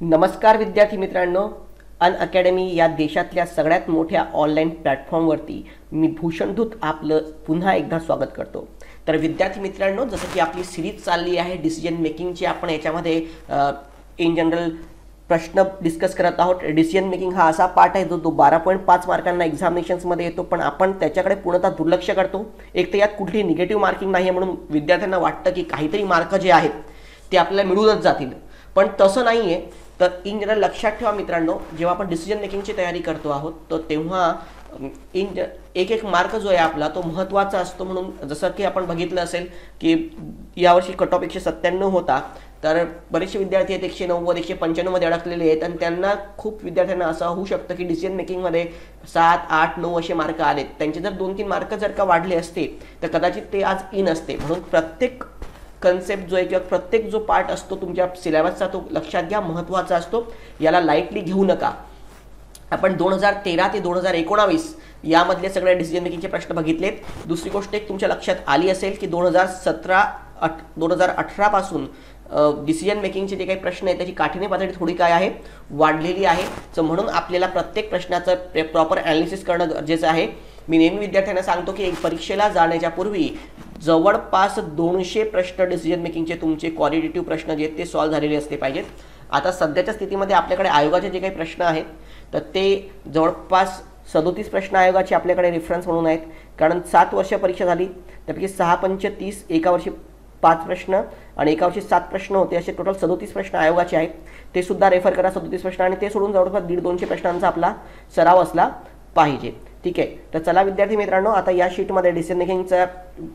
नमस्कार विद्यार्थी मित्रांनो, अनअकॅडमी या देशातल्या सगळ्यात मोठ्या ऑनलाईन प्लॅटफॉर्मवरती मी भूषणधूत आपलं पुन्हा एकदा स्वागत करतो। तर विद्यार्थी मित्रांनो, जसं की आपली सिरीज चालली आहे डिसिजन मेकिंगची, आपण याच्यामध्ये इन जनरल प्रश्न डिस्कस करत आहोत। डिसिजन मेकिंग हा असा पार्ट आहे जो 12.5 मार्कांना एक्झामिनेशन्समध्ये येतो, पण आपण त्याच्याकडे पूर्णतः दुर्लक्ष करतो। एक तर यात कुठलीही निगेटिव्ह मार्किंग नाही आहे, म्हणून विद्यार्थ्यांना वाटतं की काहीतरी मार्क जे आहेत ते आपल्याला मिळूनच जातील, पण तसं नाही आहे। तर इन जनरल लक्षात ठेवा मित्रांनो, जेव्हा आपण डिसिजन मेकिंगची तयारी करतो आहोत तर तेव्हा एक एक मार्क जो आहे आपला तो महत्त्वाचा असतो। म्हणून जसं की आपण बघितलं असेल की यावर्षी कट ऑफ 197 होता, तर बरेचसे विद्यार्थी आहेत 190 195 मध्ये अडकलेले आहेत, आणि त्यांना खूप विद्यार्थ्यांना असं होऊ शकतं की डिसिजन मेकिंगमध्ये 7 8 9 असे मार्क आलेत, त्यांचे जर 2-3 मार्क जर का वाढले असते तर कदाचित ते आज इन असते। म्हणून प्रत्येक कन्सेप्ट जो आहे किंवा प्रत्येक जो पार्ट असतो तुमच्या सिलेबसचा तो लक्षात घ्या, महत्त्वाचा असतो, याला लाईटली घेऊ नका। आपण 2013 ते 2019 यामधले सगळे डिसिजन मेकिंगचे प्रश्न बघितलेत। दुसरी गोष्ट एक तुमच्या लक्षात आली असेल की 2018 पासून डिसिजन मेकिंगचे जे काही प्रश्न आहेत त्याची काठिण्य पातळी थोडी काय आहे, वाढलेली आहे। सो म्हणून आपल्याला प्रत्येक प्रश्नाचं प्रॉपर ॲनालिसिस करणं गरजेचं आहे। मी नेहमी विद्यार्थ्यांना सांगतो की परीक्षेला जाण्याच्या पूर्वी जवळपास 200 प्रश्न डिसिजन मेकिंगचे तुमचे क्वालिटेटिव्ह प्रश्न जे आहेत ते सॉल्व्ह झालेले असले पाहिजेत। आता सध्याच्या स्थितीमध्ये आपल्याकडे आयोगाचे जे काही प्रश्न आहेत तर ते जवळपास 37 प्रश्न आयोगाचे आपल्याकडे रेफरन्स म्हणून आहेत, कारण 7 वर्ष परीक्षा झाली, त्यापैकी 6 पंच 30, एका वर्षी 5 प्रश्न आणि एका वर्षी 7 प्रश्न होते, असे टोटल 37 प्रश्न आयोगाचे आहेत। ते सुद्धा रेफर करा 37 प्रश्न, आणि ते सोडून जवळपास 150-200 प्रश्नांचा आपला सराव असला पाहिजे। ठीक आहे, तर चला विद्यार्थी मित्रांनो, आता या शीटमध्ये डिसिजन मेकिंगचा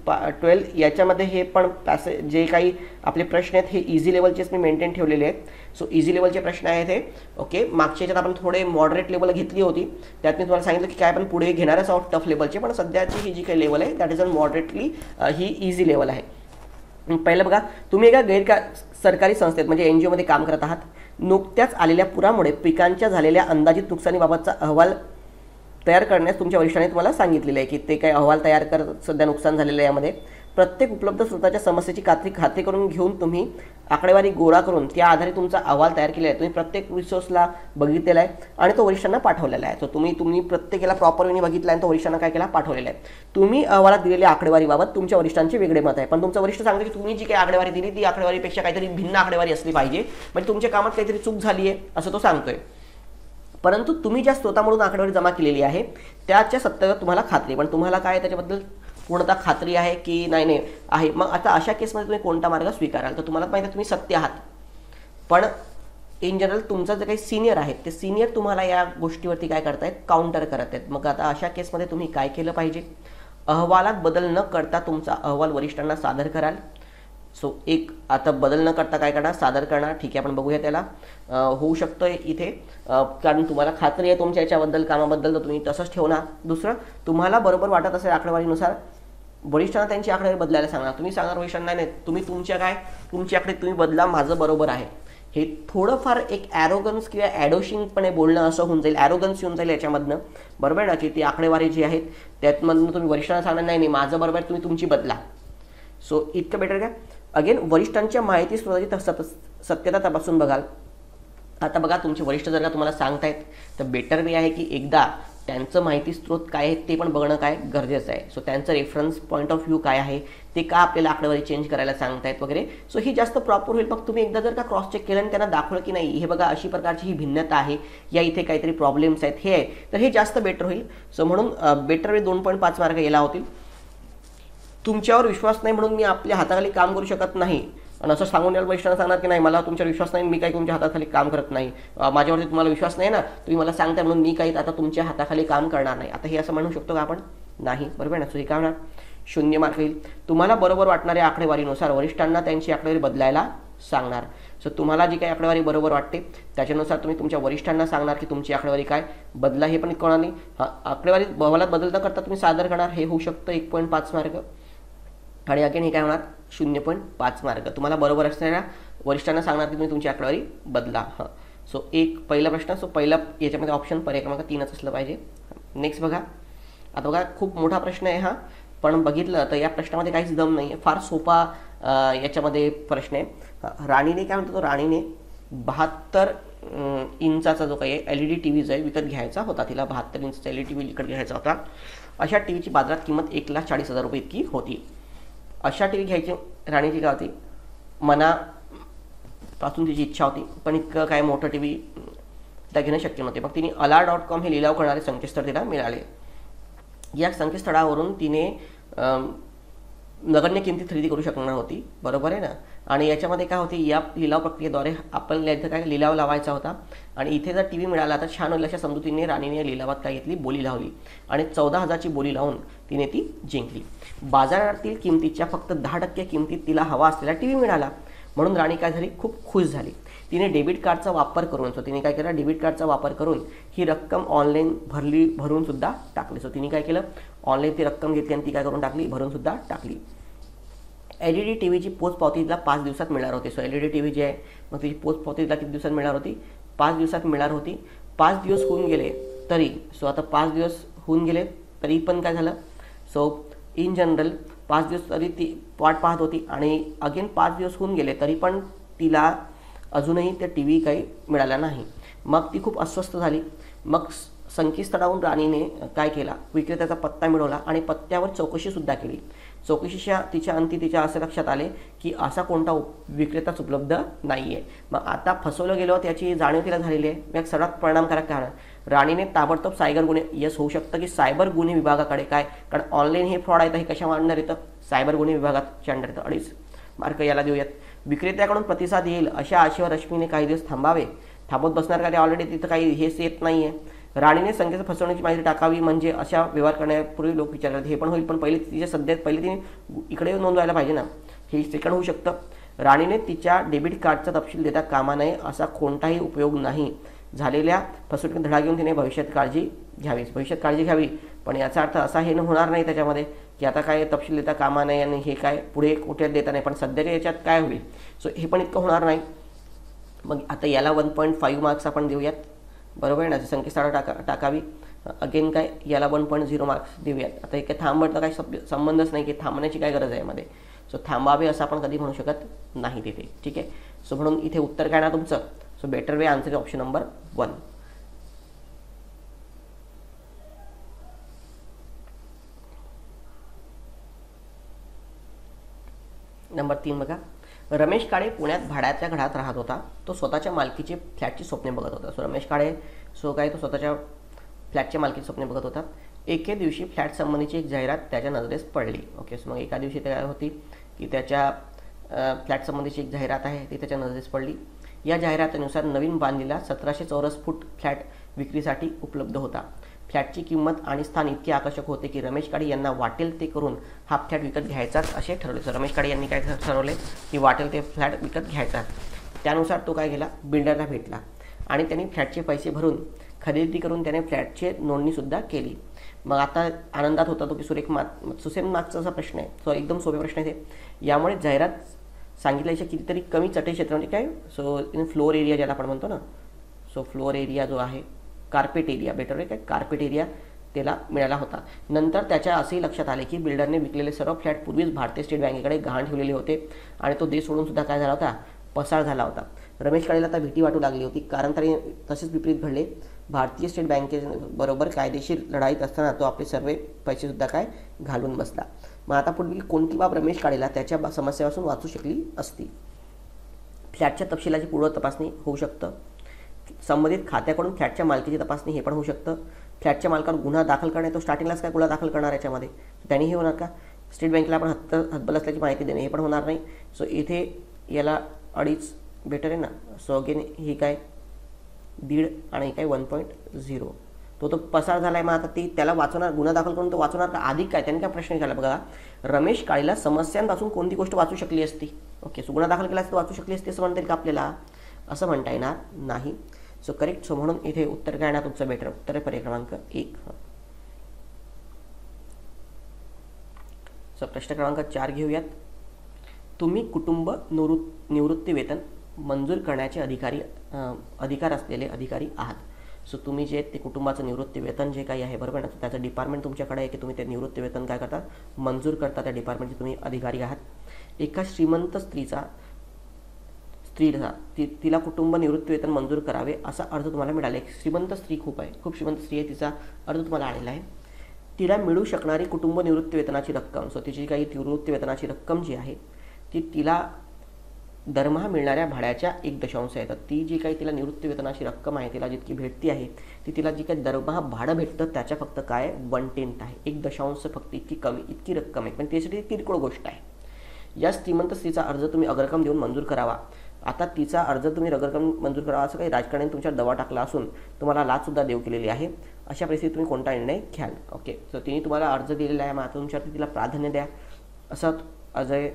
12 याच्यामध्ये हे पण पॅसेज जे काही आपले प्रश्न आहेत हे इझी लेवलचेच मी मेंटेन ठेवलेले आहेत। सो इझी लेवलचे प्रश्न आहेत हे। ओके, मागच्या याच्यात आपण थोडे मॉडरेट लेवल घेतली होती, त्यात मी तुम्हाला सांगितलं की काय आपण पुढे घेणारच आहोत टफ लेवलचे, पण सध्याची ही जी काही लेवल आहे दॅट इज अन मॉडरेटली ही इझी लेवल आहे। पहिलं बघा, तुम्ही एका सरकारी संस्थेत म्हणजे NGO मध्ये काम करत आहात। नुकत्याच आलेल्या पुरामुळे पिकांच्या झालेल्या अंदाजित नुकसानीबाबतचा अहवाल तयार करण्यास तुमच्या वरिष्ठांनी तुम्हाला सांगितलेलं आहे की ते काय अहवाल तयार कर, सध्या नुकसान झालेलं आहे। यामध्ये प्रत्येक उपलब्ध स्रोताच्या समस्येची खात्री करून घेऊन तुम्ही आकडेवारी गोळा करून त्या आधारे तुमचा अहवाल तयार केलेला आहे। तुम्ही प्रत्येक रिसोर्सला बघितलेला आहे आणि तो वरिष्ठांना पाठवलेला आहे। तर तुम्ही प्रत्येकाला प्रॉपर वेने बघितला आहे, तो वरिष्ठांना काय केला, पाठवलेला आहे। तुम्ही अहवालात दिलेल्या आकडेवारीबाबत तुमच्या वरिष्ठांचे वेगळे मत आहे, पण तुमचा वरिष्ठ सांगतो की तुम्ही जी काही आकडेवारी दिली ती आकडेवारीपेक्षा काहीतरी भिन्न आकडेवारी असली पाहिजे, म्हणजे तुमच्या कामात काहीतरी चूक झाली आहे असं तो सांगतोय। परंतु तुम्ही ज्या स्रोतामधून आकडेवारी जमा केलेली आहे त्याच्या सत्यावर तुम्हाला खात्री, पण तुम्हाला काय त्याच्याबद्दल पूर्णतः खात्री आहे की नाही आहे। मग आता अशा केसमध्ये तुम्ही कोणता मार्ग स्वीकाराल? तर तुम्हाला माहिती आहे तुम्ही सत्य आहात, पण इन जनरल तुमचा जे काही सिनियर आहेत ते सिनियर तुम्हाला या गोष्टीवरती काय करतायत, काउंटर करत आहेत। मग आता अशा केसमध्ये तुम्ही काय केलं पाहिजे? अहवालात बदल न करता तुमचा अहवाल वरिष्ठांना सादर कराल। सो एक आता बदल न करता काय करणार, सादर करणार। ठीक आहे, आपण बघूया त्याला होऊ शकतं इथे, कारण तुम्हाला खात्री आहे तुमच्या याच्याबद्दल कामाबद्दल, तर तुम्ही तसंच ठेवणार। दुसरं, तुम्हाला बरोबर वाटत असेल आकडेवारीनुसार वरिष्ठांना त्यांची आकडेवारी बदलायला सांगणार। तुम्ही सांगणार वरिष्ठांना नाही तुम्ही तुमची आकडे तुम्ही बदला, माझं बरोबर आहे। हे थोडंफार एक ॲरोगन्स किंवा ॲडोशिंगपणे बोलणं असं होऊन जाईल, ॲरोगन्स येऊन जाईल याच्यामधनं, बरोबर ना, की ती आकडेवारी जी आहेत त्यातमधनं तुम्ही वरिष्ठांना सांगणार नाही माझं बरोबर, तुम्ही तुमची बदला। सो इतकं बेटर का? अगेन वरिष्ठांच्या माहिती स्रोताची सत्यता तपासून बघाल। आता बघा, तुमचे वरिष्ठ जर का तुम्हाला सांगतायत तर बेटर वे आहे की एकदा त्यांचं माहिती स्रोत काय आहे ते पण बघणं काय गरजेचं आहे। सो त्यांचं रेफरन्स पॉईंट ऑफ व्ह्यू काय आहे, ते का आपल्याला आकडेवारी चेंज करायला सांगतायत वगैरे, सो ही जास्त प्रॉपर होईल। मग तुम्ही एकदा जर का क्रॉस चेक केलं आणि त्यांना दाखवलं की नाही हे बघा अशी प्रकारची ही भिन्नता आहे, या इथे काहीतरी प्रॉब्लेम्स आहेत हे आहे, तर हे जास्त बेटर होईल। सो म्हणून बेटर वे 2.5 मार्क याला होतील। तुमच्यावर विश्वास नाही म्हणून मी आपल्या हाताखाली काम करू शकत नाही, आणि असं सांगून याला वरिष्ठांना सांगणार की नाही मला तुमच्यावर विश्वास नाही, मी काही तुमच्या हाताखाली काम करत नाही, माझ्यावरती तुम्हाला विश्वास नाही ना, तुम्ही मला सांगताय म्हणून मी काही आता तुमच्या हाताखाली काम करणार नाही। आता हे असं म्हणू शकतो का आपण? नाही, बरोबर ना। सो हे काय होणार, 0 मार्क येईल। तुम्हाला बरोबर वाटणाऱ्या आकडेवारीनुसार वरिष्ठांना त्यांची आकडेवारी बदलायला सांगणार। सो तुम्हाला जी काही आकडेवारी बरोबर वाटते त्याच्यानुसार तुम्ही तुमच्या वरिष्ठांना सांगणार की तुमची आकडेवारी काय बदला, हे पण कळणार नाही। आकडेवारी अहवालात बदल न करता तुम्ही सादर करणार, हे होऊ शकतं 1.5 मार्क, आणि अगेन हे काय होणार 0.5 मार्क। तुम्हाला बरोबर असणाऱ्या वरिष्ठांना सांगणार की तुम्ही तुमची आकडेवारी बदला। सो एक पहिला प्रश्न, सो पहिला याच्यामध्ये ऑप्शन पर्याय क्रमांक 3च असलं पाहिजे। नेक्स्ट बघा, आता बघा खूप मोठा प्रश्न आहे हा, पण बघितलं तर या प्रश्नामध्ये काहीच दम नाही आहे, फार सोपा याच्यामध्ये प्रश्न आहे। राणीने काय म्हणतो, तो राणीने 72 इंचाचा जो काही LED TV जो आहे विकत घ्यायचा होता. तिला 72 इंचचा LED TV विकत घ्यायचा होता. अशा टीव्हीची बाजारात किंमत 1,40,000 रुपये इतकी होती. अशा टीव्ही घ्यायची राणीची काय होती, मनापासून तिची इच्छा होती, पण इतकं काय मोठं टीव्ही त्या घेणं शक्य नव्हते. मग तिने alar.com हे लिलाव करणारे संकेतस्थळ तिला मिळाले. या संकेतस्थळावरून तिने नगण्य किमतीत खरेदी करू शकणार होती, बरोबर आहे ना. आणि याच्यामध्ये काय होती, या लिलाव प्रक्रियेद्वारे आपल्याला इथं काय लिलाव लावायचा होता आणि इथे जर टीव्ही मिळाला तर छान होईल अशा समजुतीने राणीने लिलावात काय घेतली, बोली लावली आणि 14,000ची बोली लावून तिने ती जिंकली. बाजारातील किमतीच्या फक्त 10% किमतीत तिला हवा असलेला टीव्ही मिळाला. म्हणून राणी काय झाली, खूप खुश झाली. तिने डेबिट कार्डचा वापर करून, तिने काय केलं, डेबिट कार्डचा वापर करून ही रक्कम ऑनलाईन भरून सुद्धा टाकली. तिने काय केलं, ऑनलाईन ती रक्कम घेतली आणि ती काय करून टाकली, भरून सुद्धा टाकली. LED टीव्हीची पोचपावती तिला 5 दिवसात मिळणार होती. LED टीव्ही जी आहे मग तिची पोचपावती तिला किती दिवसात मिळणार होती, 5 दिवसात मिळणार होती. 5 दिवस होऊन गेले तरी, आता 5 दिवस होऊन गेले तरी पण काय झालं, इन जनरल 5 दिवस तरी ती वाट पाहत होती आणि अगेन 5 दिवस होऊन गेले तरी पण तिला अजूनही त्या टीव्ही काही मिळाला नाही. मग ती खूप अस्वस्थ झाली. मग संकेतस्थळावरून राणीने काय केला, विक्रेत्याचा पत्ता मिळवला आणि पत्त्यावर चौकशीसुद्धा केली. चौकशीच्या तिच्या अंती तिच्या असे लक्षात आले की असा कोणता विक्रेताच उपलब्ध नाही आहे. मग आता फसवलं गेलं त्याची जाणीव तिला झालेली आहे. मग सर्वात परिणामकारक कारण, राणीने ताबडतोब सायबर गुन्हे, होऊ शकतं की सायबर गुन्हे विभागाकडे काय, कारण ऑनलाईन हे फ्रॉड आहे तर हे कशा अंडर येतं, सायबर गुन्हे विभागाच्या अंडर येतं. 2.5 मार्क याला देऊयात. विक्रेत्याकडून प्रतिसाद येईल अशा आशेवर रश्मीने काही दिवस थांबत बसणार का, ते ऑलरेडी तिथं काही हेच येत नाही आहे. राणीने संकेत फसवण्याची माहिती टाकावी म्हणजे अशा व्यवहार करण्यापूर्वी लोक विचारतात हे पण होईल, पण पहिले तिच्या सध्यात पहिले तिने इकडे नोंदवायला पाहिजे ना, हे सेकंड होऊ शकतं. राणीने तिच्या डेबिट कार्डचा तपशील देता कामा नये, असा कोणताही उपयोग नाही. झालेल्या फसवणुकीत धडा घेऊन तिने भविष्यात काळजी घ्यावी. पण याचा अर्थ असा हे होणार नाही त्याच्यामध्ये की आता काय तपशील देता कामा नये आणि हे काय पुढे कुठे देता नाही, पण सध्याच्या याच्यात काय होईल, हे पण इतकं होणार नाही. मग आता याला 1.5 मार्क्स आपण देऊयात, बरोबर आहे ना. संकेतस्थळ टाकावी. अगेन काय, याला 1.0 मार्क्स देऊयात. आता हे काय थांबवण्याचा काही संबंधच नाही की थांबण्याची काय गरज आहे यामध्ये. थांबावे असं आपण कधी म्हणू शकत नाही तिथे, ठीक आहे. म्हणून इथे उत्तर काय ना तुमचं, better way answer option number 1. Number 3 बघा. रमेश काळे पुण्यात भाड्याच्या घरात राहत होता. तो स्वतःच्या मालकीचे फ्लॅटची स्वप्ने बघत होता. रमेश काळे तो स्वतःच्या फ्लॅटच्या मालकीची स्वप्ने बघत होता. एके दिवशी फ्लॅट संबंधीची एक जाहिरात त्याच्या नजरेस पडली. मग एका दिवशी काय होती की त्याच्या फ्लॅट संबंधीची एक जाहिरात आहे ती त्याच्या नजरेस पडली. या जाहिरातीनुसार नवीन बांधलेला 1700 चौरस फूट फ्लॅट विक्रीसाठी उपलब्ध होता. फ्लॅटची किंमत आणि स्थान इतके आकर्षक होते की रमेश काळे यांना वाटेल ते करून हा फ्लॅट विकत घ्यायचाच असे ठरवले. रमेश काळे यांनी काय ठरवले की वाटेल ते फ्लॅट विकत घ्यायचा. त्यानुसार तो काय केला, बिल्डरला भेटला आणि त्यांनी फ्लॅटचे पैसे भरून खरेदी करून त्याने फ्लॅटची नोंदणीसुद्धा केली. मग आता आनंदात होता तो की सुसेन मागचा असा प्रश्न आहे, एकदम सोपे प्रश्न आहे ते. यामुळे जाहिरात सांगितल्याच्या कितीतरी कमी चटई क्षेत्र म्हणजे काय, फ्लोअर एरिया ज्याला आपण म्हणतो ना, फ्लोअर एरिया जो आहे, कार्पेट एरिया, बेटर आहे काय, कार्पेट एरिया त्याला मिळाला होता. नंतर त्याच्या असेही लक्षात आले की बिल्डरने विकलेले सर्व फ्लॅट पूर्वीच भारतीय स्टेट बँकेकडे गहाण ठेवलेले होते आणि तो देश सोडून सुद्धा काय झाला होता, पसार झाला होता. रमेश काळेला आता भीती वाटू लागली होती, कारण तरी तसेच विपरीत घडले. भारतीय स्टेट बँकेबरोबर कायदेशीर लढाईत असताना तो आपले सर्व पैसेसुद्धा काय घालून बसला. मग आता पूर्वी कोणती बाब रमेश काळेला त्याच्या समस्येपासून वाचू शकली असती. फ्लॅटच्या तपशिलाची पूर्व तपासणी होऊ शकतं. संबंधित खात्याकडून फ्लॅटच्या मालकीची तपासणी हे पण होऊ शकतं. फ्लॅटच्या मालकावर गुन्हा दाखल करणे, तो स्टार्टिंगलाच काय गुन्हा दाखल करणार याच्यामध्ये, त्यांनी हे होणार का. स्टेट बँकेला आपण हतबल असल्याची माहिती देणे हे पण होणार नाही. इथे याला 2.5 बेटर आहे ना. अगेन ही काय 1.5 आणि काय 1.0. तो पसार झाला आहे. मग आता त्याला वाचवणार, गुन्हा दाखल करून तो वाचवणार का, अधिक काय, त्यांनी काय प्रश्न विचारला बघा. रमेश काळेला समस्यांपासून कोणती गोष्ट वाचू शकली असती. गुन्हा दाखल केला असता वाचू शकली असती असं म्हणता येईल का आपल्याला, असं म्हणता येणार नाही. करेक्ट. म्हणून इथे उत्तर काय ना तुमचं बेटर उत्तर आहे पर्याय क्रमांक 1. प्रश्न क्रमांक 4 घेऊयात. तुम्ही कुटुंब निवृत्ती वेतन मंजूर करण्याचे अधिकार असलेले अधिकारी आहात. तुम्ही जे ते कुटुंबाचं निवृत्ती वेतन जे काही आहे, बरोबर ना, त्याचं डिपार्टमेंट तुमच्याकडे आहे की तुम्ही ते निवृत्ती वेतन काय करता, मंजूर करता. त्या डिपार्टमेंटचे तुम्ही अधिकारी आहात. एका श्रीमंत स्त्रीला तिला कुटुंब निवृत्तीवेतन मंजूर करावे असा अर्ज तुम्हाला मिळाला. एक श्रीमंत स्त्री खूप श्रीमंत स्त्री आहे, तिचा अर्ज तुम्हाला आलेला आहे. तिला मिळू शकणारी कुटुंब निवृत्तीवेतनाची रक्कम, सो तिची काही निवृत्तीवेतनाची रक्कम जी आहे ती तिला दरमहा मिळणाऱ्या भाड्याच्या 1.5 आहे. तर ती जी काही तिला निवृत्तीवेतनाची रक्कम आहे, तिला जितकी भेटती आहे ती तिला जी काही दरमहा भाडं भेटतं त्याच्या फक्त काय 1/10 आहे. 1.5 फक्त इतकी रक्कम आहे, पण त्यासाठी किरकोळ गोष्ट आहे. या श्रीमंत स्त्रीचा अर्ज तुम्ही अग्रक्रम देऊन मंजूर करावा. आता तिचा अर्ज तुम्ही अग्रक्रम मंजूर करावा असं काही राजकारण्यांनी तुमच्यावर दबाव टाकला असून तुम्हाला लाचसुद्धा देऊ केलेली आहे. अशा परिस्थितीत तुम्ही कोणता निर्णय घ्याल. ओके, सो तिने तुम्हाला अर्ज दिलेला आहे, मग आता तुमच्यावरती तिला प्राधान्य द्या असा अर्ज आहे.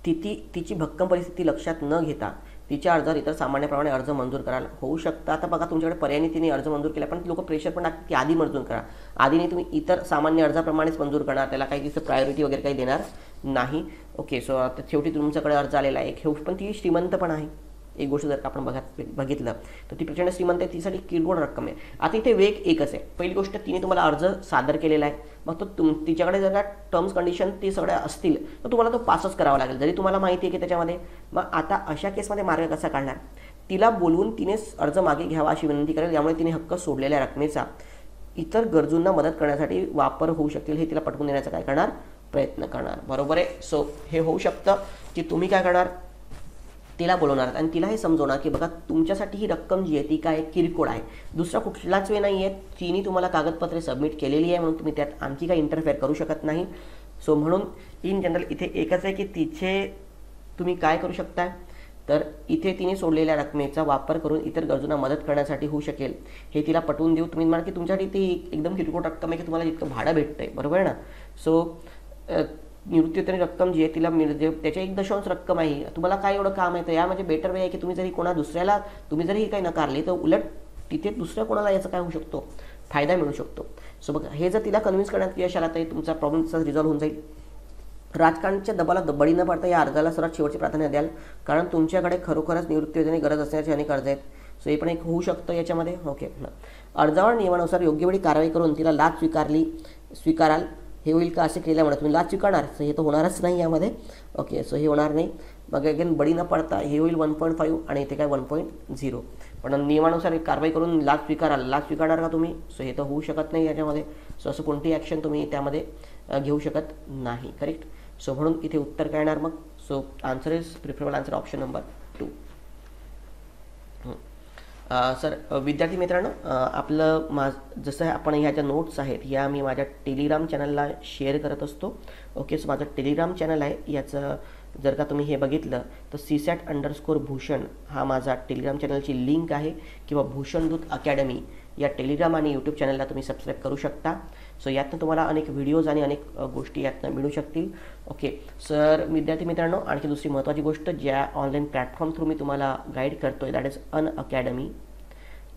तिची भक्कम परिस्थिती लक्षात न घेता तिच्या अर्जावर इतर सामान्यप्रमाणे अर्ज मंजूर करायला होऊ शकतं. आता बघा, तुमच्याकडे पर्यायाने तिने अर्ज मंजूर केला, पण लोक प्रेशर पण टाकतात की आधी मंजूर करा. आधीने तुम्ही इतर सामान्य अर्जाप्रमाणेच मंजूर करणार, त्याला काही तिचं प्रायोरिटी वगैरे काही देणार नाही. ओके, सो आता शेवटी तुमच्याकडे अर्ज आलेला आहे. हे पण ती श्रीमंत पण आहे. एक गोष्ट जर का आपण बघितलं तर ती प्रचंड श्रीमंत आहे, तिसाठी किरकोळ रक्कम आहे. आता इथे वेग एकच आहे. पहिली गोष्ट, तिने तुम्हाला अर्ज सादर केलेला आहे, मग तो तिच्याकडे जर का टर्म्स कंडिशन ती सगळ्या असतील तर तुम्हाला तो पासच करावा लागेल, जरी तुम्हाला माहिती आहे की त्याच्यामध्ये. मग आता अशा केसमध्ये मार्ग कसा काढणार. तिला बोलवून तिने अर्ज मागे घ्यावा अशी विनंती करेल, यामुळे तिने हक्क सोडलेल्या रकमेचा इतर गरजूंना मदत करण्यासाठी वापर होऊ शकेल हे तिला पटवून देण्याचा काय करणार प्रयत्न करणार. बरोबर आहे. सो हे होऊ शकतं की तुम्ही काय करणार, तिला बोलवणार आणि तिला हे समजवणार की बघा तुमच्यासाठी ही रक्कम जी आहे ती काय किरकोळ आहे, दुसरा कुठलाच वे नाही आहे. तिने तुम्हाला कागदपत्रे सबमिट केलेली आहे म्हणून तुम्ही त्यात आणखी काही इंटरफेअर करू शकत नाही. सो म्हणून इन जनरल इथे एकच आहे की तिचे तुम्ही काय करू शकता, तर इथे तिने सोडलेल्या रकमेचा वापर करून इतर गरजूंना मदत करण्यासाठी होऊ शकेल हे तिला पटवून देऊ. तुम्ही म्हणा की तुमच्यासाठी ती एकदम किरकोळ रक्कम आहे की तुम्हाला जितकं भाडं भेटतंय, बरोबर आहे ना. सो निवृत्तीवेतन रक्कम जी आहे तिला मिळते, त्याच्या 1.5 रक्कम आहे. तुम्हाला काय एवढं काम आहे, तर या म्हणजे बेटर वे आहे की तुम्ही जरी कोणा दुसऱ्याला तुम्ही जरी काही नकारले तर उलट तिथे दुसऱ्या कोणाला याचा काय होऊ शकतो, फायदा मिळू शकतो. सो बघा, हे जर तिला कन्व्हिन्स करण्यात यश आला तर तुमचा प्रॉब्लेमचा रिझॉल्व्ह होऊन जाईल. राजकारणाच्या दबाला बळी न पडता या अर्जाला सर्वात शेवटचे प्राधान्य द्याल, कारण तुमच्याकडे खरोखरच निवृत्तीवेतनाची गरज असण्याचे अनेक अर्ज आहेत. सो हे पण एक होऊ शकतं याच्यामध्ये. ओके, अर्जावर नियमानुसार योग्य वेळी कारवाई करून तिला लाच स्वीकाराल हे होईल का असे केल्यामुळे तुम्ही लाच स्वीकारणार, सो हे तर होणारच नाही यामध्ये. ओके, सो हे होणार नाही. मग अगेन बळी न पडता हे होईल 1.5 आणि इथे काय 1.0. पण नियमानुसार एक कारवाई करून लाच स्वीकारणार का तुम्ही, सो हे तर होऊ शकत नाही याच्यामध्ये. सो असं कोणतीही ॲक्शन तुम्ही त्यामध्ये घेऊ शकत नाही. करेक्ट. सो म्हणून इथे उत्तर काय येणार मग. So answer is preferable answer option number 2. Sir विद्यार्थी मित्रांनो, आपलं जसं आपण ह्या ज्या नोट्स आहेत ह्या मी माझ्या टेलिग्राम चॅनलला शेअर करत असतो. ओके, सो माझं टेलिग्राम चॅनल आहे, याचं जर का तुम्ही हे बघितलं तर CSAT_भूषण हा माझा टेलिग्राम चॅनलची लिंक आहे, किंवा भूषणदूत अकॅडमी या टेलिग्राम आणि यूट्यूब चॅनलला तुम्ही सबस्क्राईब करू शकता. सो यातनं तुम्हाला अनेक व्हिडिओज आणि अनेक गोष्टी यातनं मिळू शकतील. ओके सर, विद्यार्थी मित्रांनो, आणखी दुसरी महत्त्वाची गोष्ट, ज्या ऑनलाईन प्लॅटफॉर्म थ्रू मी तुम्हाला गाईड करतोय दॅट इज अनअकॅडमी.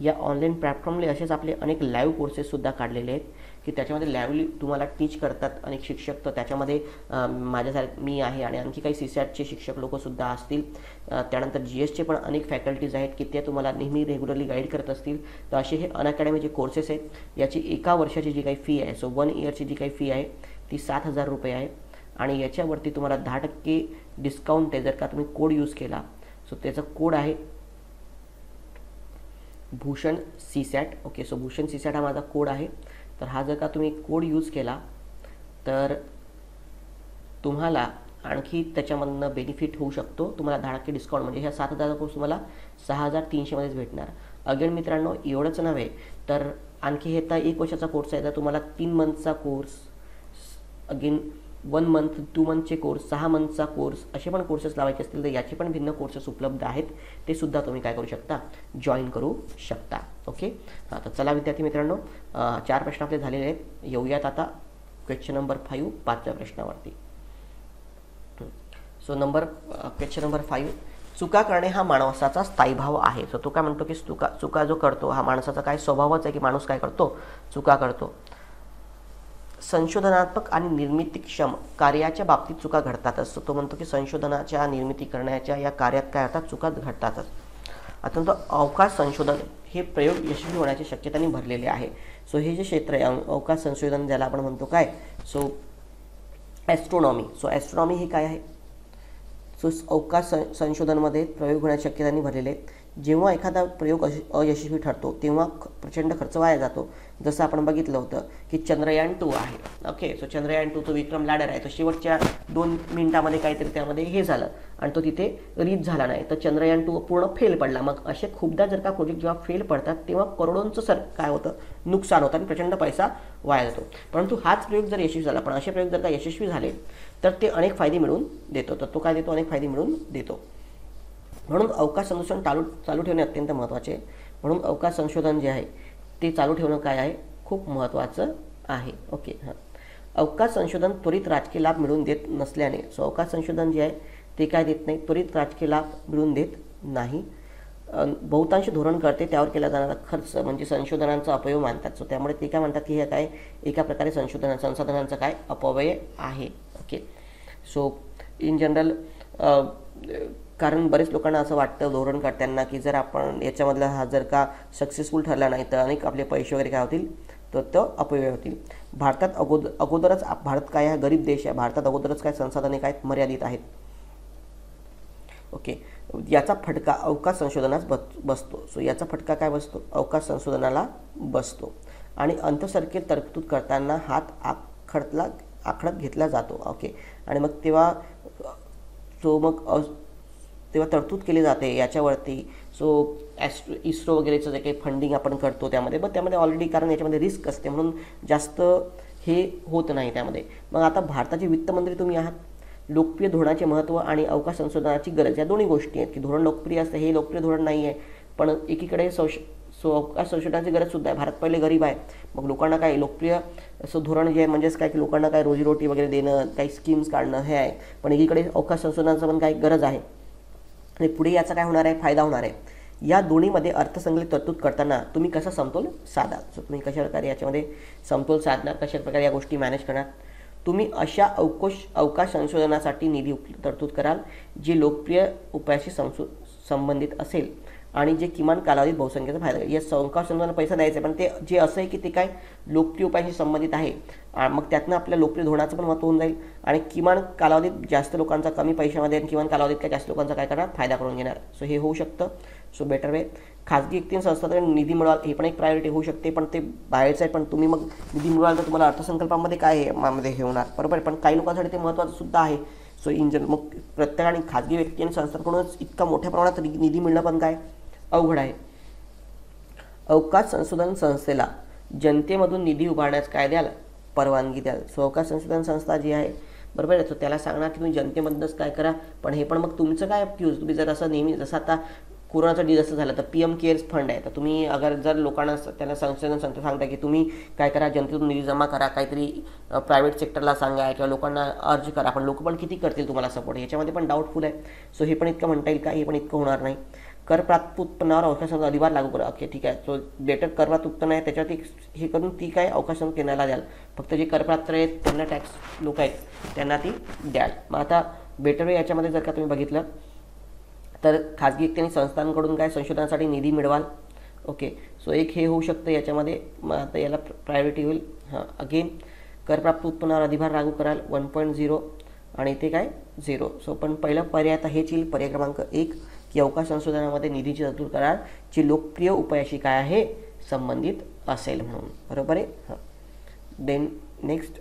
या ऑनलाईन प्लॅटफॉर्मले असेच आपले अनेक लाईव्ह कोर्सेससुद्धा काढलेले आहेत की त्याच्यामध्ये लाईव्हली तुम्हाला टीच करतात अनेक शिक्षक. तर त्याच्यामध्ये माझ्यासारखे मी आहे आणि आणखी काही CSATचे शिक्षक लोकंसुद्धा असतील. त्यानंतर GSचे पण अनेक फॅकल्टीज आहेत की ते तुम्हाला नेहमी रेग्युलरली गाईड करत असतील. तर असे हे अनअकॅडमीचे कोर्सेस आहेत. याची 1 वर्षाची जी काही फी आहे, सो 1 इयरची जी काही फी आहे ती 7,000 रुपये आहे. आणि याच्यावरती तुम्हाला 10% डिस्काउंट आहे जर का तुम्ही कोड यूज केला. सो त्याचा कोड आहे Bhushan CSAT. Okay, so Bhushan CSAT हा माझा कोड आहे. तर हा जर का तुम्ही कोड यूज केला तर तुम्हाला आणखी त्याच्यामधनं बेनिफिट होऊ शकतो. तुम्हाला 10% डिस्काउंट, म्हणजे ह्या 7,000चा कोर्स तुम्हाला 6,300मध्येच भेटणार. अगेन मित्रांनो, एवढंच नव्हे तर आणखी हे तर 1 वर्षाचा कोर्स आहे, तर तुम्हाला 3 मंथचा कोर्स, अगेन 1 मंथ, 2 मंथचे कोर्स, 6 मंथचा कोर्स, असे पण कोर्सेस लावायचे असतील तर याचे पण भिन्न कोर्सेस उपलब्ध आहेत. ते सुद्धा तुम्ही काय करू शकता, जॉईन करू शकता. ओके, हां, तर चला विद्यार्थी मित्रांनो, 4 प्रश्न आपले झालेले आहेत. येऊयात आता क्वेश्चन नंबर 5, 5व्या प्रश्नावरती. सो क्वेश्चन नंबर 5, चुका करणे हा माणसाचा स्थायी भाव आहे. सो तो काय म्हणतो की चुका जो करतो हा माणसाचा काय स्वभावच आहे की माणूस काय करतो, चुका करतो. संशोधनात्मक आणि निर्मितीक्षम कार्याच्या बाबतीत चुका घडतातच. तो म्हणतो की संशोधनाच्या निर्मिती करण्याच्या या कार्यात काय होतात, चुका घडतातच. आता तो अवकाश संशोधन हे प्रयोग यशस्वी होण्याची शक्यतांनी भरलेले आहे. सो हे जे क्षेत्र आहे अवकाश संशोधन, ज्याला आपण म्हणतो काय, सो ॲस्ट्रॉनॉमी. सो ॲस्ट्रॉनॉमी हे काय आहे, सो अवकाश संशोधनामध्ये प्रयोग होण्याच्या शक्यतांनी भरलेले आहेत. जेव्हा एखादा प्रयोग अयशस्वी ठरतो तेव्हा प्रचंड खर्च वाया जातो. जसं आपण बघितलं होतं की चंद्रयान 2 आहे. ओके, सो चंद्रयान 2 तो विक्रम लँडर आहे, तो शेवटच्या 2 मिनिटामध्ये काहीतरी त्यामध्ये हे झालं आणि तो तिथे रीच झाला नाही, तर चंद्रयान 2 पूर्ण फेल पडला. मग असे खूपदा जर का प्रोजेक्ट जेव्हा फेल पडतात तेव्हा करोडोंचं काय होतं, नुकसान होतं आणि प्रचंड पैसा वाया जातो. परंतु हाच प्रयोग जर यशस्वी झाला, पण असे प्रयोग जर का यशस्वी झाले तर ते अनेक फायदे मिळवून देतो. तर तो काय देतो, अनेक फायदे मिळवून देतो. म्हणून अवकाश संशोधन चालू ठेवणे अत्यंत महत्त्वाचे आहे. म्हणून अवकाश संशोधन जे आहे ते चालू ठेवणं काय आहे, खूप महत्त्वाचं आहे. ओके, हां, अवकाश संशोधन त्वरित राजकीय लाभ मिळवून देत नसल्याने, सो अवकाश संशोधन जे आहे ते काय देत नाही, त्वरित राजकीय लाभ मिळवून देत नाही. बहुतांश धोरणकर्ते त्यावर केला जाणारा खर्च म्हणजे संशोधनांचा अपव्यय मानतात. सो त्यामुळे ते काय म्हणतात की हे काय एका प्रकारे संसाधनांचा काय अपव्यय आहे. ओके, सो इन जनरल कारण बरेच लोकांना असं वाटतं धोरणकर्त्यांना की जर आपण याच्यामधला हा जर का सक्सेसफुल ठरला नाही तर अनेक आपले पैसे वगैरे काय होतील, तर तो अपव्यय होतील. भारतात अगोदरच भारत काय हा गरीब देश आहे, भारतात अगोदरच काय संसाधने काय मर्यादित आहेत. ओके, याचा फटका अवकाश संशोधनास बसतो. सो याचा फटका काय बसतो, अवकाश संशोधनाला बसतो आणि अंतसरकीय तरतूद करताना हात आखडत घेतला जातो. ओके, आणि मग तेव्हा तरतूद केली जाते याच्यावरती. सो इस्रो वगैरेचं जे काही फंडिंग आपण करतो त्यामध्ये ऑलरेडी कारण याच्यामध्ये रिस्क असते म्हणून जास्त हे होत नाही त्यामध्ये. मग आता भारताचे वित्तमंत्री तुम्ही आहात. लोकप्रिय धोरणाचे महत्त्व आणि अवकाश संशोधनाची गरज या दोन्ही गोष्टी आहेत की धोरण लोकप्रिय असते, हे लोकप्रिय धोरण नाही आहे, पण एकीकडे अवकाश संशोधनाची गरजसुद्धा आहे. भारत पहिले गरीब आहे, मग लोकांना काय लोकप्रिय असं धोरण जे आहे म्हणजेच काय की लोकांना काय रोजीरोटी वगैरे देणं, काही स्कीम्स काढणं हे आहे, पण एकीकडे अवकाश संशोधनाचं पण काही गरज आहे आणि पुढे याचा काय होणार आहे, फायदा होणार आहे. या दोन्हीमध्ये अर्थसंकल्पित तरतूद करताना तुम्ही कसा समतोल साधाल. सो तुम्ही कशाप्रकारे याच्यामध्ये समतोल साधणार, कशाप्रकारे या गोष्टी मॅनेज करणार. तुम्ही अशा अवकाश संशोधनासाठी निधी तरतूद कराल जे लोकप्रिय उपायाशी संबंधित असेल आणि जे किमान कालावधीत बहुसंख्येचा फायदा या अवकाश संशोधनाला पैसा द्यायचा आहे, पण ते जे असं आहे की ते काय लोकप्रिय उपायाशी संबंधित आहे, मग त्यातनं आपल्या लोकप्रिय धोरणाचं पण महत्त्व होऊन जाईल आणि किमान कालावधीत जास्त लोकांचा कमी पैशामध्ये आणि किमान कालावधीत काय जास्त लोकांचा काय करणार, फायदा करून घेणार. सो हे होऊ शकतं. सो बेटर वे खाजगी व्यक्ती संस्थांकडे निधी मिळवाल हे पण एक प्रायोरिटी होऊ शकते, पण ते बाहेरचं आहे. पण तुम्ही मग निधी मिळवाल तर तुम्हाला अर्थसंकल्पामध्ये काय मध्ये हे होणार, बरोबर. पण काही लोकांसाठी ते महत्त्वाचं सुद्धा आहे. सो इन जनरल मग प्रत्येक आणि खाजगी व्यक्ती आणि संस्थांकडूनच इतका मोठ्या प्रमाणात निधी मिळणं पण काय अवघड आहे. अवकाश संशोधन संस्थेला जनतेमधून निधी उभारण्यास काय द्याल, परवानगी द्याल. सो अवकाश संशोधन संस्था जी आहे, बरोबर आहे, तर त्याला सांगणार की तुम्ही जनतेमधूनच काय करा, पण हे पण मग तुमचं काय फ्यूज. तुम्ही जर असं नेहमी जसं आता कोरोनाचं डिझास्टर झालं तर PM केअर्स फंड आहे, तर तुम्ही जर लोकांना त्यांना संशोधन संस्था सांगता की तुम्ही काय करा, जनतेतून निधी जमा करा, काहीतरी प्रायव्हेट सेक्टरला सांगा किंवा लोकांना अर्ज करा, पण लोक पण किती करतील तुम्हाला सपोर्ट, याच्यामध्ये पण डाऊटफुल आहे. सो हे पण इतकं म्हणता येईल का, हे पण इतकं होणार नाही. करप्राप्त उत्पन्नावर अवकाश संशोधन अधिभार लागू करा. ओके, ठीक आहे. सो बेटर करप्राप्त उत्पन्न आहे त्याच्यावरती हे करून ती काय अवकाश संशोधन केंद्राला द्याल. फक्त जे करप्राप्त आहेत त्यांना टॅक्स लोक आहेत त्यांना ती द्याल. मग आता बेटर वे याच्यामध्ये जर का तुम्ही बघितलं तर खाजगी व्यक्ती आणि संस्थांकडून काय संशोधनासाठी निधी मिळवाल. ओके, सो एक हे होऊ शकतं याच्यामध्ये. मग आता याला प्रायोरिटी होईल. हां, अगेन करप्राप्त उत्पन्नावर अधिभार लागू कराल 1.0 आणि ते काय 0. सो पण पहिला पर्याय आता हेच येईल, पर्याय क्रमांक 1 की अवकाश संशोधनामध्ये निधीची तरतूद कराल जी लोकप्रिय उपायाशी काय आहे संबंधित असेल म्हणून, बरोबर आहे. हां, देन नेक्स्ट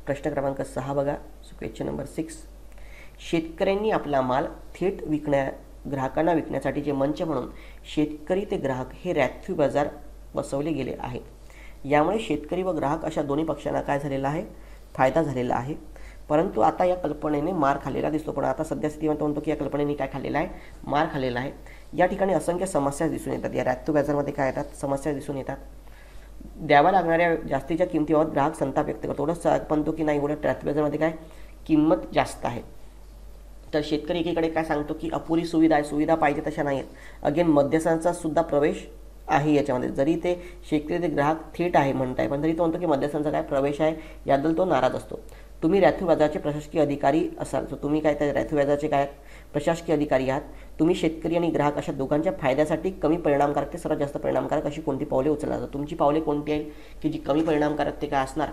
प्रश्न क्रमांक 6 बघा. सो क्वेश्चन नंबर 6, शेतकऱ्यांनी आपला माल थेट ग्राहकांना विकण्यासाठीचे मंच म्हणून शेतकरी ते ग्राहक हे राखीव बाजार बसवले गेले आहेत. यामुळे शेतकरी व ग्राहक अशा दोन्ही पक्षांना काय झालेला आहे, फायदा झालेला आहे. परंतु आता या कल्पनेने मार खाल्लेला दिसतो. पण आता सध्या स्थितीमध्ये म्हणतो की या कल्पनेने काय खाल्लेला आहे, मार खाल्लेला आहे. या ठिकाणी असंख्य समस्या दिसून येतात. या राखीव बाजारामध्ये काय येतात, समस्या दिसून येतात. द्याव्या लागणाऱ्या जास्तीच्या किमतीबाबत ग्राहक संताप व्यक्त करतो. थोडंसं म्हणतो की नाही उलट राखीव बाजारामध्ये काय किंमत जास्त आहे. तर शेतकरी एकीकडे काय सांगतो की अपुरी सुविधा आहे, सुविधा पाहिजे तशा नाही आहेत. अगेन मध्यस्थांचा सुद्धा प्रवेश आहे याच्यामध्ये. जरी ते शेतकरी ते ग्राहक थेट आहे म्हणताय, पण तरी तो म्हणतो की मध्यस्थांचा काय प्रवेश आहे, याबद्दल तो नाराज असतो. तुम्ही राखीव बाजाराचे प्रशासकीय अधिकारी असाल, तर तुम्ही काय त्या राखीव बाजाराचे काय प्रशासकीय अधिकारी आहात. तुम्ही शेतकरी आणि ग्राहक अशा दोघांच्या फायद्यासाठी कमी परिणामकारक ते सर्वात जास्त परिणामकारक अशी कोणती पावले उचलणार. तर तुमची पावले कोणती आहेत की जी कमी परिणामकारक ते काय असणार,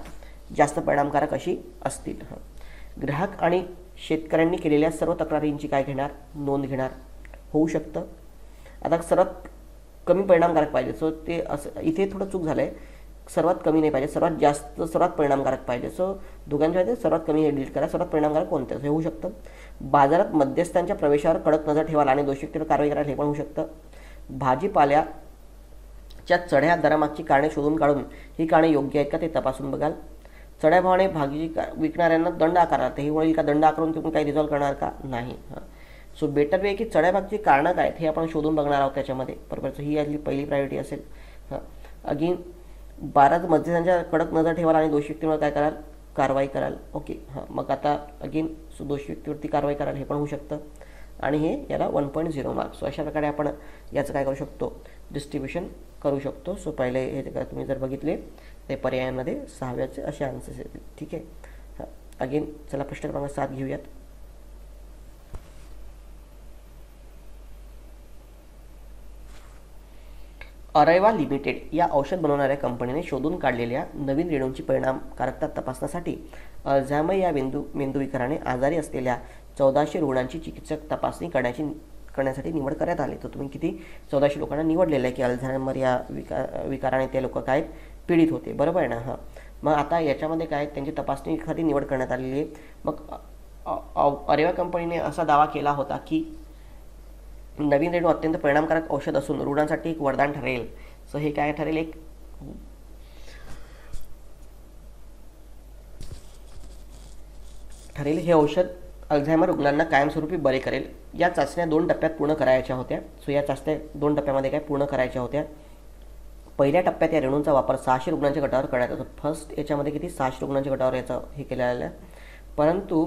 जास्त परिणामकारक अशी असतील. ग्राहक आणि शेतकऱ्यांनी केलेल्या सर्व तक्रारींची काय घेणार, नोंद घेणार. होऊ शकतं. आता सर्वात कमी परिणामकारक पाहिजे. सो ते असं इथे थोडं चूक झालं आहे. सर्वात कमी नाही पाहिजे, सर्वात जास्त सर्वात परिणामकारक पाहिजे. सो दोघांच्या सर्वात कमी हे डिलीट करा. सर्वात परिणामकारक कोणतं हे होऊ शकतं. बाजारात मध्यस्थांच्या प्रवेशावर कडक नजर ठेवाल आणि दोषी व्यक्तीवर कारवाई करायला हे पण होऊ शकतं. भाजीपाल्याच्या चढ्या दरामागची कारणे शोधून काढून ही कारणे योग्य आहेत का ते तपासून बघाल. चढ्या भावाने भाजी विकणाऱ्यांना दंड आकारा, ते होईल का, दंड आकारून तुम्ही काही रिझॉल्व करणार का, नाही. हां, सो बेटर वे की चढ्या भागची कारणं काय आहेत हे आपण शोधून बघणार आहोत त्याच्यामध्ये, बरोबर. सो ही यातली पहिली प्रायोरिटी असेल. हां, अगेन बारात मध्यस्थांच्या कडक नजर ठेवाल आणि दोषी व्यक्तीवर काय कराल, कारवाई कराल. ओके. हां, मग आता अगेन सो दोषी व्यक्तीवरती कारवाई कराल हे पण होऊ शकतं. आणि हे याला 1.0 मार्क्स. सो अशा प्रकारे आपण याचं काय करू शकतो, डिस्ट्रीब्युशन करू शकतो. सो पहिले हे तुम्ही जर बघितले ते पर्यायांमध्ये 6व्याचे असे आन्सर्स येतील. ठीक आहे. हां, अगेन चला प्रश्न क्रमांक 7 घेऊयात. अरेवा लिमिटेड या औषध बनवणाऱ्या कंपनीने शोधून काढलेल्या नवीन रेणूंची परिणामकारकता तपासण्यासाठी अल्झायमर या मेंदूविकाराने आजारी असलेल्या 1400 रुग्णांची चिकित्सक तपासणी करण्यासाठी निवड करण्यात आली. तर तुम्ही किती 1400 लोकांना निवडलेलं आहे की अल्झायमर या विकाराने ते लोक काय पीडित होते, बरोबर आहे ना. हां, मग आता याच्यामध्ये काय त्यांची तपासणीसाठी निवड करण्यात आलेली आहे. मग अरेवा कंपनीने असा दावा केला होता की नवीन रेणू अत्यंत परिणामकारक औषध असून रुग्णांसाठी एक वरदान ठरेल. सो हे काय ठरेल, एक ठरेल हे औषध अल्झायमर रुग्णांना कायमस्वरूपी बरे करेल. या चाचण्या 2 टप्प्यात पूर्ण करायच्या होत्या. सो या चाचण्या 2 टप्प्यामध्ये काय पूर्ण करायच्या होत्या. पहिल्या टप्प्यात या रेणूंचा वापर 600 रुग्णांच्या गटावर करण्यात येतो. फर्स्ट याच्यामध्ये किती 600 रुग्णांच्या गटावर याचा हे केलेलं आहे. परंतु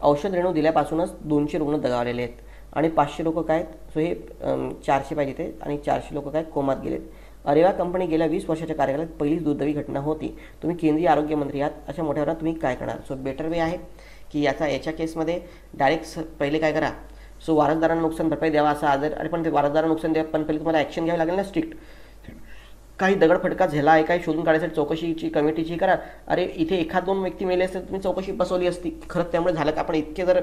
औषध रेणू दिल्यापासूनच 200 रुग्ण दगावलेले आहेत आणि 500 लोक काय, सो हे 400 पाहिजे ते, आणि 400 लोक काय कोमात गेलेत. अरेवा कंपनी गेल्या 20 वर्षाच्या कार्यकाळात पहिलीच दुर्दैवी घटना होती. तुम्ही केंद्रीय आरोग्य मंत्री आहात, अशा मोठ्यावर तुम्ही काय करणार. सो बेटर वे आहे की याच्या केसमध्ये डायरेक्ट पहिले काय करा, सो वारसदारांना नुकसान भरपाई द्यावा असा आदर. अरे पण ते वारसदारांना नुकसान द्या, पण पहिले तुम्हाला ॲक्शन घ्यावी लागेल ना स्ट्रिक्ट. काही दगडफटका झाला आहे काय शोधून काढण्यासाठी चौकशीची कमिटीची करा. अरे इथे 1-2 व्यक्ती मेले असते तुम्ही चौकशी बसवली असती. खरंच त्यामुळे झालं का, आपण इतके जर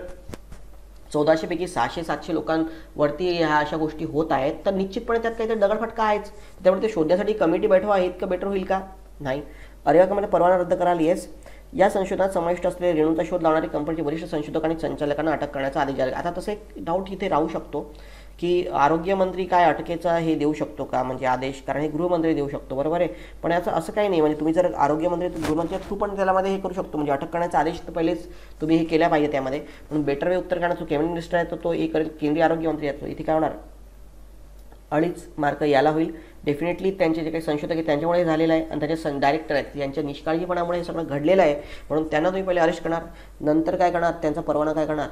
1400 पैकी 600-700 लोकांवरती ह्या अशा गोष्टी होत आहेत तर निश्चितपणे त्यात काहीतरी दगडफटका आहेच. त्यामुळे ते शोधण्यासाठी कमिटी बैठवा आहे इतकं बेटर होईल का, नाही. अरेवा कंपनी परवाना रद्द कराल, येस. या संशोधनात समाविष्ट असलेल्या रेणूंचा शोध लावणारी कंपनीचे वरिष्ठ संशोधक आणि संचालकांना अटक करण्याचा आदेश जारी. आता तसं एक डाऊट इथे राहू शकतो की आरोग्यमंत्री काय अटकेचा हे देऊ शकतो का, म्हणजे आदेश, कारण हे गृहमंत्री देऊ शकतो, बरोबर आहे. पण याचं असं काही नाही, म्हणजे तुम्ही जर आरोग्यमंत्री गृहमंत्री थ्रू पण त्यामध्ये हे करू शकतो, म्हणजे अटक करण्याचा आदेश तर पहिलेच तुम्ही हे केल्या पाहिजे त्यामध्ये. म्हणून बेटर वे उत्तर करण्याचा कॅबिनेट मिनिस्टर आहे तो हे करेल, केंद्रीय आरोग्यमंत्री आहे. इथे काय होणार, 2.5 मार्क याला होईल. डेफिनेटली त्यांचे जे काही संशोधक आहेत त्यांच्यामुळे झालेलं आहे आणि त्याचे डायरेक्टर आहेत यांच्या निष्काळजीपणामुळे हे सगळं घडलेलं आहे. म्हणून त्यांना तुम्ही पहिले अरेस्ट करणार, नंतर काय करणार, त्यांचा परवाना काय करणार,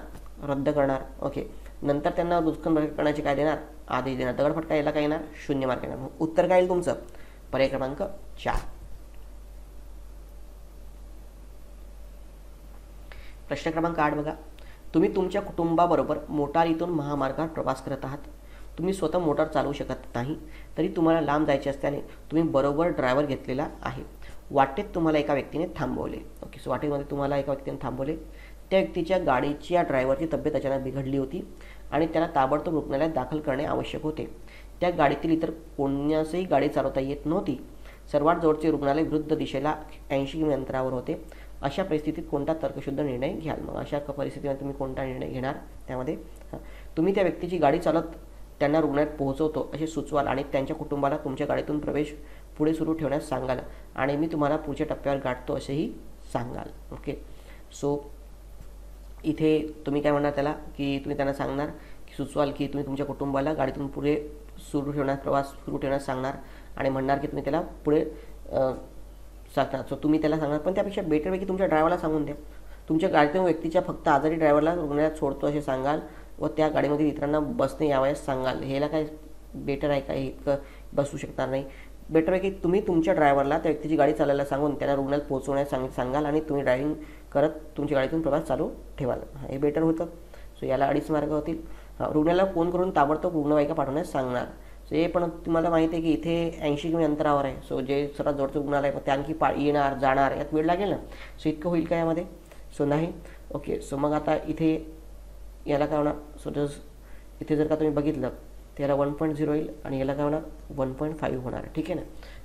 रद्द करणार. ओके, नंतर त्यांना दुष्कर्म करण्याचे काय देणार, आदेश देणार. दगडफटका याला काय येणार, 0 मार्क येणार. उत्तर काय येईल तुमचं, पर्याय क्रमांक 4. प्रश्न क्रमांक 8 बघा. तुम्ही तुमच्या कुटुंबाबरोबर मोटारीतून महामार्गावर प्रवास करत आहात. तुम्ही स्वतः मोटार चालवू शकत नाही, तरी तुम्हाला लांब जायचे असल्याने तुम्ही बरोबर ड्रायव्हर घेतलेला आहे. वाटेत तुम्हाला एका व्यक्तीने थांबवले. ओके, सो वाटेमध्ये तुम्हाला एका व्यक्तीने थांबवले. त्या व्यक्तीच्या गाडीच्या ड्रायव्हरची तब्येत अचानक बिघडली होती आणि त्याला ताबडतोब रुग्णालयात दाखल करणे आवश्यक होते. त्या गाडीतील इतर कोणासही गाडी चालवता येत नव्हती. सर्वात जवळचे रुग्णालय विरुद्ध दिशेला 80 किमी अंतरावर होते. अशा परिस्थितीत कोणता तर्कशुद्ध निर्णय घ्याल. मग अशा परिस्थितीमध्ये तुम्ही कोणता निर्णय घेणार, त्यामध्ये तुम्ही त्या व्यक्तीची गाडी चालत त्यांना रुग्णालयात पोहोचवतो असे सुचवाल आणि त्यांच्या कुटुंबाला तुमच्या गाडीतून प्रवेश पुढे सुरू ठेवण्यास सांगाल आणि मी तुम्हाला पुढच्या टप्प्यावर गाठतो असेही सांगाल. ओके, सो इथे तुम्ही काय म्हणणार त्याला, की तुम्ही त्यांना सांगणार की सुचवाल की तुम्ही तुमच्या कुटुंबाला गाडीतून पुढे प्रवास सुरू ठेवण्यास सांगणार आणि म्हणणार की तुम्ही त्याला पुढे सांगणार. सो तुम्ही त्याला सांगणार, पण त्यापेक्षा बेटर की तुमच्या ड्रायव्हरला सांगून द्या. तुमच्या गाडीतून व्यक्तीच्या फक्त आजारी ड्रायव्हरला रुग्णालयात सोडतो असे सांगाल व त्या गाडीमध्ये इतरांना बसणे यावयास सांगाल. ह्याला काय बेटर आहे का, इतकं बसू शकणार नाही. बेटर आहे की तुम्ही तुमच्या ड्रायव्हरला त्या व्यक्तीची गाडी चालायला सांगून त्यांना रुग्णालयात पोहोचवण्यास सांगाल आणि तुम्ही ड्रायव्हिंग करत तुमच्या गाडीतून प्रवास चालू ठेवाल. हे बेटर होतं. सो याला 2.5 मार्क होतील. रुग्णाला फोन करून ताबडतोब रुग्णवाहिका पाठवण्यास सांगणार. सो हे पण तुम्हाला माहिती आहे की इथे 80 किमी अंतरावर आहे. सो जे सर्वात जवळचं रुग्णालय आहे ते आणखी येणार जाणार यात वेळ लागेल ना. सो इतकं होईल का यामध्ये, सो नाही. ओके. सो मग आता इथे याला काय होणार, सो इथे जर का तुम्ही बघितलं तर याला 1.0 होईल आणि याला काय होणार 1.5 होणार. ठीक आहे ना.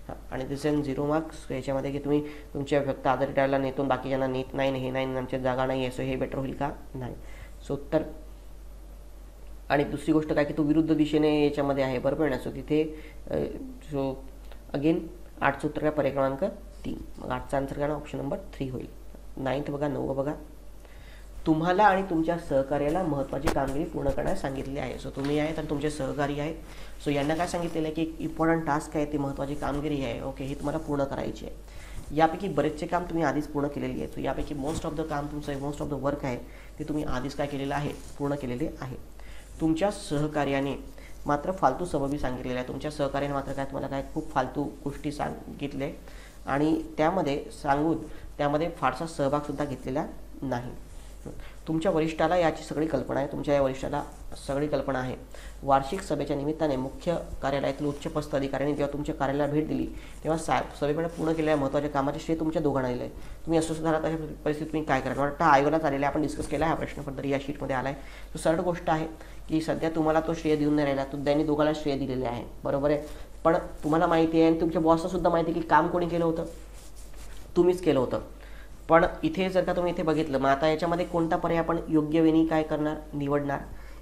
हां, आणि दिस एन 0 मार्क्स. याच्यामध्ये की तुम्ही तुमच्या फक्त आधार कार्डला नेतो बाकीच्यांना नेत नाही, हे नाही, आमच्या जागा नाही आहे, सो हे बेटर होईल का नाही. सो उत्तर. आणि दुसरी गोष्ट काय की तो विरुद्ध दिशेने याच्यामध्ये आहे, बरोबर ना. सो तिथे सो अगेन 8चं उत्तर काय पर्याय क्रमांक 3. मग 8चा आन्सर काय ना ऑप्शन नंबर 3 होईल. 9th बघा, 9 बघा. तुम्हाला आणि तुमच्या सहकार्याला महत्त्वाची कामगिरी पूर्ण करण्यास सांगितले आहे. सो तुम्ही आहेत आणि तुमचे सहकारी आहेत. सो यांना काय सांगितलेलं आहे की एक इम्पॉर्टंट टास्क आहे, ती महत्त्वाची कामगिरी आहे. ओके, ही तुम्हाला पूर्ण करायची आहे. यापैकी बरेचसे काम तुम्ही आधीच पूर्ण केलेली आहे. सो यापैकी मोस्ट ऑफ द काम तुमचं, मोस्ट ऑफ द वर्क आहे ते तुम्ही आधीच काय केलेलं आहे, पूर्ण केलेले आहे. तुमच्या सहकार्याने मात्र फालतू सबबी सांगितलेल्या आहे. तुमच्या सहकार्याने मात्र काय तुम्हाला काय खूप फालतू गोष्टी सांगितले आणि त्यामध्ये फारसा सहभागसुद्धा घेतलेला नाही. तुमच्या वरिष्ठाला याची सगळी कल्पना आहे. तुमच्या या वरिष्ठाला सगळी कल्पना आहे. वार्षिक सभेच्या निमित्ताने मुख्य कार्यालयातील उच्चपदस्थ अधिकाऱ्यांनी जेव्हा तुमच्या कार्यालयाला भेट दिली तेव्हा सभेमध्ये पूर्ण केलेल्या महत्त्वाच्या कामाचे श्रेय तुमच्या दोघांना दिलं आहे. तुम्ही असं सुद्धा अशा परिस्थितीत तुम्ही काय कराल. वाटतं आयोगाला आलेला आपण डिस्कस केला हा प्रश्न, पण तरी या शीटमध्ये आला आहे. तो सरळ गोष्ट आहे की सध्या तुम्हाला तो श्रेय देऊन नाही राहिला, तो त्यांनी दोघांना श्रेय दिलेले आहे, बरोबर आहे. पण तुम्हाला माहिती आहे आणि तुमच्या बॉसला सुद्धा माहिती आहे की काम कोणी केलं होतं, तुम्हीच केलं होतं. पण इथे जर का तुम्ही इथे बघितलं, मग आता याच्यामध्ये कोणता पर्याय आपण योग्य वेळी काय करणार, निवडणार.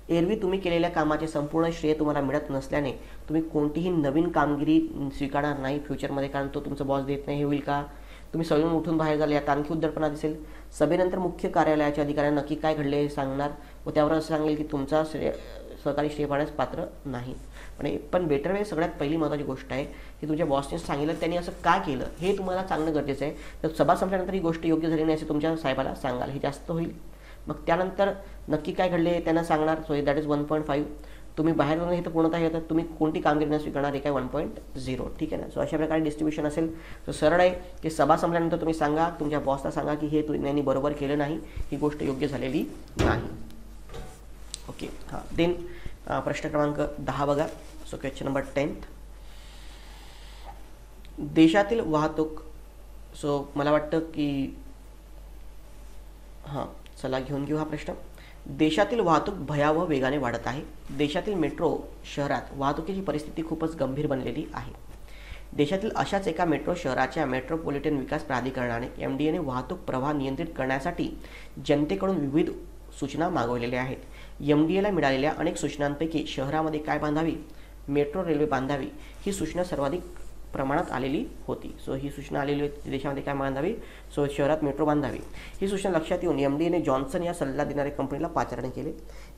एरवी तुम्ही केलेल्या कामाचे संपूर्ण श्रेय तुम्हाला मिळत नसल्याने तुम्ही कोणतीही नवीन कामगिरी स्वीकारणार नाही फ्युचरमध्ये, कारण तो तुमचा बॉस देत नाही. हे होईल का. तुम्ही सगळून उठून बाहेर झाले, यात आणखी उद्धटपणा दिसेल. सभेनंतर मुख्य कार्यालयाच्या अधिकाऱ्यांना नक्की काय घडले हे सांगणार व त्यावर असं सांगेल की तुमचा सहकारी श्रेय पाहण्यास पात्र नाही. पण बेटर वे सगळ्यात पहिली महत्त्वाची गोष्ट आहे की तुमच्या बॉसने सांगितलं त्यांनी असं का केलं हे तुम्हाला सांगणं गरजेचं आहे. तर सभा संपल्यानंतर ही गोष्ट योग्य झाली नाही असे तुमच्या साहेबाला सांगाल, हे जास्त होईल. मग त्यानंतर नक्की काय घडले त्यांना सांगणार. So that is 1.5. तुम्ही बाहेर जाऊन हे तर पूर्णतः येतात, तुम्ही कोणती कामगिरी न स्वीकारणार हे काय 1.0. ठीक आहे ना. सो अशा प्रकारे डिस्ट्रीब्युशन असेल. सो सरळ आहे की सभा संपल्यानंतर तुम्ही सांगा, तुमच्या बॉसला सांगा की हे त्यांनी बरोबर केलं नाही, ही गोष्ट योग्य झालेली नाही. ओके. हां, देन प्रश्न क्रमांक 10 बघा. So question number 10th. देशातील वाहतूक. सो मला वाटतं की हां, चला घेऊन घेऊ हा प्रश्न. देशातील वाहतूक भयावह वेगाने वाढत आहे. देशातील मेट्रो शहरात वाहतुकीची परिस्थिती खूपच गंभीर बनलेली आहे. देशातील अशाच एका मेट्रो शहराच्या मेट्रोपॉलिटन विकास प्राधिकरणाने MDAने वाहतूक प्रवाह नियंत्रित करण्यासाठी जनतेकडून विविध सूचना मागवलेल्या आहेत. MDAला मिळालेल्या अनेक सूचनांपैकी शहरामध्ये काय बांधावी, मेट्रो रेल्वे बांधावी ही सूचना सर्वाधिक प्रमाणात आलेली होती. सो ही सूचना आलेली होती देशामध्ये काय बांधावी, सो शहरात मेट्रो बांधावी. ही सूचना लक्षात येऊन MDAने जॉन्सन या सल्ला देणाऱ्या कंपनीला पाचारण केले.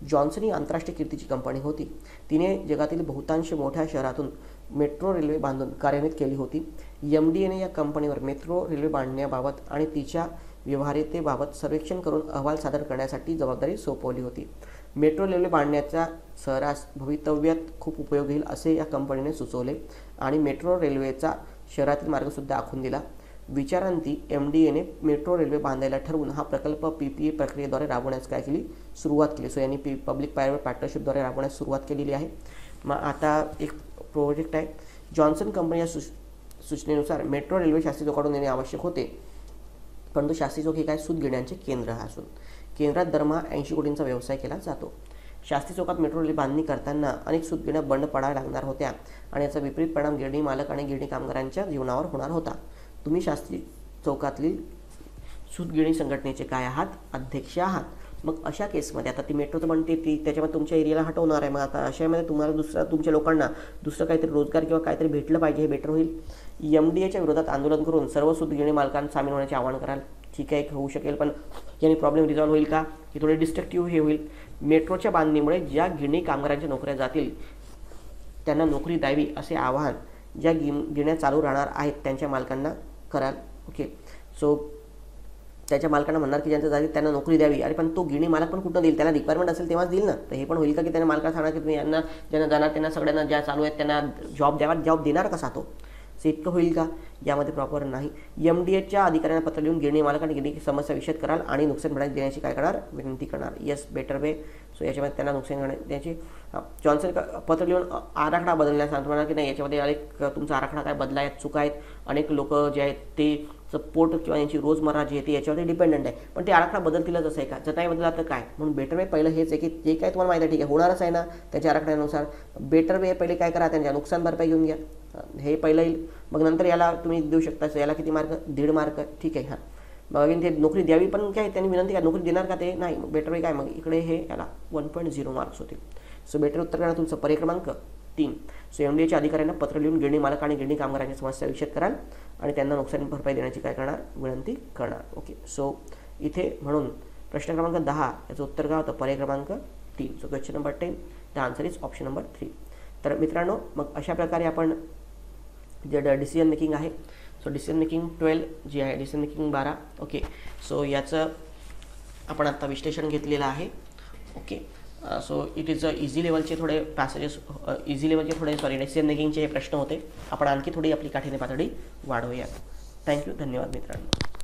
जॉन्सन ही आंतरराष्ट्रीय कीर्तीची कंपनी होती. तिने जगातील बहुतांश मोठ्या शहरातून मेट्रो रेल्वे बांधून कार्यान्वित केली होती. MDAने या कंपनीवर मेट्रो रेल्वे बांधण्याबाबत आणि तिच्या व्यवहार्यतेबाबत सर्वेक्षण करून अहवाल सादर करण्यासाठी जबाबदारी सोपवली होती. मेट्रो रेल्वे बांधण्याचा शहरास भवितव्यात खूप उपयोग येईल असे या कंपनीने सुचवले आणि मेट्रो रेल्वेचा शहरातील मार्गसुद्धा आखून दिला. विचारांती MDAने मेट्रो रेल्वे बांधायला ठरवून हा प्रकल्प PPA प्रक्रियेद्वारे राबवण्यास काय केली, सुरुवात केली. सो यांनी पब्लिक प्रायव्हेट पार्टनरशिपद्वारे राबवण्यास सुरुवात केलेली आहे. मग आता एक प्रोजेक्ट आहे. जॉन्सन कंपनी या सूचनेनुसार मेट्रो रेल्वे शास्त्री चौकातून येणे आवश्यक होते, परंतु शास्त्री चौक हे काय सूत गिरण्याचे केंद्र असून केंद्रात दरमहा 80 कोटींचा व्यवसाय केला जातो. शास्त्री चौकात मेट्रो रेल्वे बांधणी करताना अनेक सूतगिरण्या बंद पडायला लागणार होत्या आणि याचा विपरीत परिणाम गिरणी मालक आणि गिरणी कामगारांच्या जीवनावर होणार होता. तुम्ही शास्त्री चौकातील सूतगिरणी संघटनेचे काय आहात, अध्यक्ष आहात. मग अशा केसमध्ये आता ती मेट्रो तर बनते, ती त्याच्यामध्ये तुमच्या एरियाला हटवणार आहे. मग आता अशामध्ये तुम्हाला तुमच्या लोकांना दुसरं काहीतरी रोजगार किंवा काहीतरी भेटलं पाहिजे, हे बेटर होईल. MDAच्या विरोधात आंदोलन करून सर्व सूतगिरणी मालकांना सामील होण्याचे आवाहन कराल. ठीक आहे, होऊ शकेल, पण याने प्रॉब्लेम रिझॉल्व्ह होईल का, की थोडे डिस्ट्रक्टिव्ह हे होईल. मेट्रोच्या बांधणीमुळे ज्या गिरणी कामगारांच्या नोकऱ्या जातील त्यांना नोकरी द्यावी असे आवाहन ज्या गिरण्या चालू राहणार आहेत त्यांच्या मालकांना कराल. ओके. सो त्याच्या मालकांना म्हणणार की ज्यांचं जाईल त्यांना नोकरी द्यावी. अरे पण तो गिरणी मालक पण कुठं देईल, त्याला रिक्वायरमेंट असेल तेव्हाच देईल ना. तर हे पण होईल का की त्यांना मालकाला सांगणार की तुम्ही यांना ज्यांना जाणार त्यांना सगळ्यांना ज्या चालू आहेत त्यांना जॉब द्यावा, जॉब देणार कसा तो, सो इतकं होईल का, यामध्ये प्रॉपर नाही. MDAच्या अधिकाऱ्यांना पत्र लिहून गिरणी मालक आणि गिरणी समस्या विषद कराल आणि नुकसान भरपाई देण्याची काय करणार, विनंती करणार. Yes, better way. सो याच्यामध्ये त्यांना नुकसान देण्याची जॉन्सन पत्र लिहून आराखडा बदलण्यास सांगतो म्हणा की नाही याच्यामध्ये अनेक तुमचा आराखडा काय बदला आहेत, चुका आहेत, अनेक लोक जे आहेत ते पोट किंवा यांची रोजमर्रा जी आहे ती याच्यावरती डिपेंडंट आहे, पण ते आराखडा बदलतीलच असं आहे का? जर नाही बदलला तर काय? म्हणून बेटर वे पहिलं हेच आहे की जे काय तुम्हाला माहिती आहे ठीक आहे होणारच आहे ना त्याच्या आराखड्यानुसार, बेटर वे पहिले काय करा, त्यांच्या नुकसान भरपाई घेऊन घ्या, हे पहिलं येईल. मग नंतर याला तुम्ही देऊ शकता, याला किती मार्क? 1.5 मार्क, ठीक आहे. हां, मग अगेन ते नोकरी द्यावी पण काय त्यांनी विनंती काय नोकरी देणार का ते नाही, मग बेटर वे काय, मग इकडे हे याला 1.0 मार्क्स होतील. सो बेटर उत्तर काय तुमचं? पर्याय क्रमांक 3. सो MDAच्या अधिकाऱ्यांना पत्र लिहून गिरणी मालक आणि गिरणी कामगारांच्या समस्या विषद कराल आणि त्यांना नुकसान भरपाई देण्याची काय करणार? विनंती करणार. ओके, सो इथे म्हणून प्रश्न क्रमांक 10 याचं उत्तर काय होतं? पर्याय क्रमांक 3. So question number 10 the answer is option number 3. तर मित्रांनो मग अशा प्रकारे आपण जे डिसिजन मेकिंग आहे, सो डिसिजन मेकिंग 12 जी आहे, डिसिजन मेकिंग 12. ओके, सो याचं आपण आता विश्लेषण घेतलेलं आहे. Okay, so it is easy लेवलचे थोडे पॅसेजेस, इझी लेवलचे थोडे डिसिजन मेकिंगचे हे प्रश्न होते. आपण आणखी थोडी आपली काठीण्य पातळी वाढवूयात. थँक्यू, धन्यवाद मित्रांनो.